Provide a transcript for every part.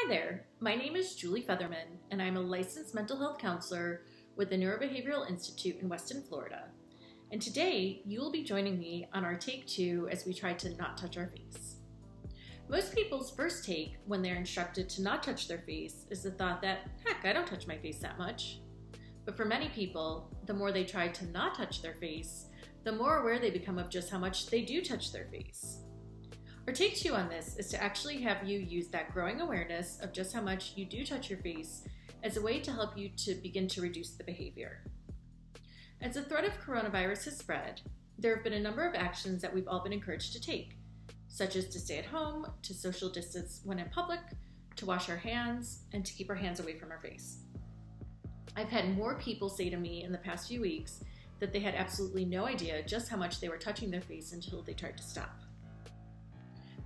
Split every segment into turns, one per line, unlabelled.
Hi there, my name is Julie Featherman, and I'm a licensed mental health counselor with the Neurobehavioral Institute in Weston, Florida. And today, you will be joining me on our take 2 as we try to not touch our face. Most people's first take when they're instructed to not touch their face is the thought that, heck, I don't touch my face that much. But for many people, the more they try to not touch their face, the more aware they become of just how much they do touch their face. Our take 2 on this is to actually have you use that growing awareness of just how much you do touch your face as a way to help you to begin to reduce the behavior. As the threat of coronavirus has spread, there have been a number of actions that we've all been encouraged to take, such as to stay at home, to social distance when in public, to wash our hands, and to keep our hands away from our face. I've had more people say to me in the past few weeks that they had absolutely no idea just how much they were touching their face until they tried to stop.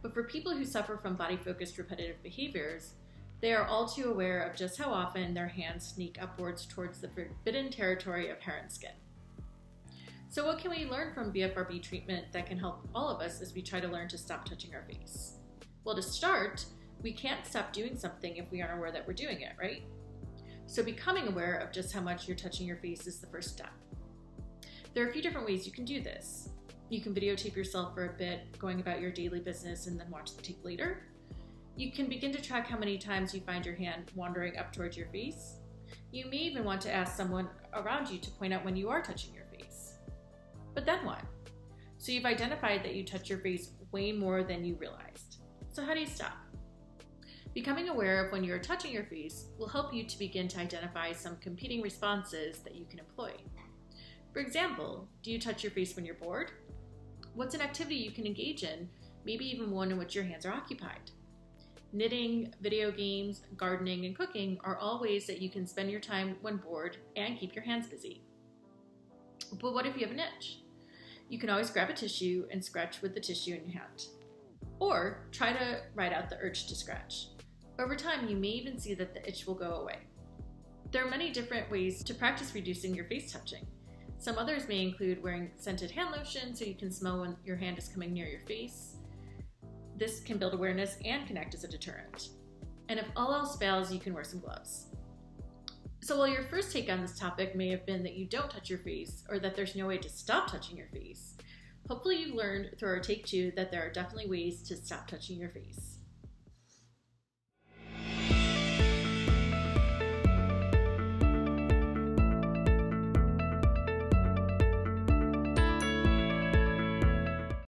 But for people who suffer from body-focused repetitive behaviors, they are all too aware of just how often their hands sneak upwards towards the forbidden territory of hair and skin. So what can we learn from BFRB treatment that can help all of us as we try to learn to stop touching our face? Well, to start, we can't stop doing something if we aren't aware that we're doing it, right? So becoming aware of just how much you're touching your face is the first step. There are a few different ways you can do this. You can videotape yourself for a bit, going about your daily business, and then watch the tape later. You can begin to track how many times you find your hand wandering up towards your face. You may even want to ask someone around you to point out when you are touching your face. But then what? So you've identified that you touch your face way more than you realized. So how do you stop? Becoming aware of when you are touching your face will help you to begin to identify some competing responses that you can employ. For example, do you touch your face when you're bored? What's an activity you can engage in, maybe even one in which your hands are occupied? Knitting, video games, gardening, and cooking are all ways that you can spend your time when bored and keep your hands busy. But what if you have an itch? You can always grab a tissue and scratch with the tissue in your hand. Or try to ride out the urge to scratch. Over time, you may even see that the itch will go away. There are many different ways to practice reducing your face touching. Some others may include wearing scented hand lotion so you can smell when your hand is coming near your face. This can build awareness and can act as a deterrent. And if all else fails, you can wear some gloves. So while your first take on this topic may have been that you don't touch your face or that there's no way to stop touching your face, hopefully you've learned through our take 2 that there are definitely ways to stop touching your face.